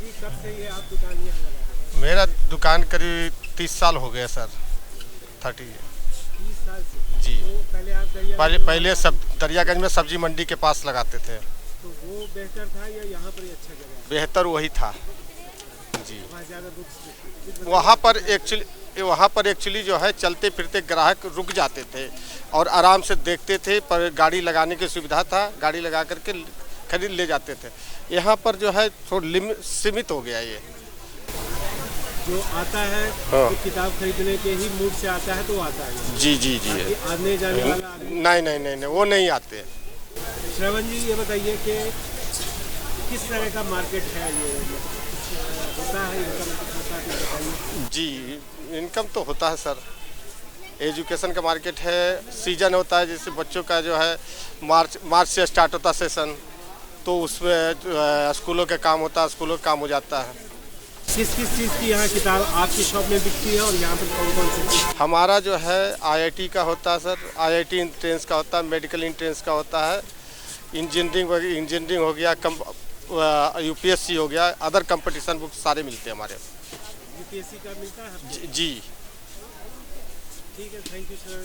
जी, कब से ये आप दुकान यहाँ लगा रहे हैं? मेरा दुकान करीब 30 साल हो गया सर। 30। 30 साल से। जी। तो पहले आप पहले दरियागंज में पहले वहाँ सब दरियागंज में सब्जी मंडी के पास लगाते थे। तो वो बेहतर था या यहाँ पर ही अच्छा जगह है? बेहतर वही था जी। वहाँ ज़्यादा दुख वहाँ पर एक्चुअली जो है चलते फिरते ग्राहक रुक जाते थे और आराम से देखते थे, पर गाड़ी लगाने की सुविधा था, गाड़ी लगा करके खरीद ले जाते थे। यहाँ पर जो है थोड़ा सीमित हो गया ये। जो आता है हाँ। तो किताब खरीदने के ही मूड से आता है तो आता है। जी जी जी। बाकी आने जाने वाला आदमी। नहीं, वो नहीं आते। श्रवण जी, ये बताइए कि किस तरह का मार्केट है ये, होता है इनकम होता है, बताइए। जी, इनकम तो होता है सर। एजुकेशन का मार्केट है, सीजन होता है, जैसे बच्चों का जो है मार्च से स्टार्ट होता है सेशन, तो उसमें जो है स्कूलों का काम होता है, स्कूलों का काम हो जाता है। किस किस चीज़ की यहाँ किताब आपकी शॉप में बिकती है और यहाँ पर कौन कौन सी चीज़? हमारा जो है आईआईटी का होता है सर, आईआईटी एंट्रेंस का होता है, मेडिकल एंट्रेंस का होता है, इंजीनियरिंग हो गया, यूपीएससी हो गया, अदर कंपटीशन बुक सारे मिलते हैं हमारे। यूपीएससी का मिलता है? जी। ठीक है, थैंक यू सर।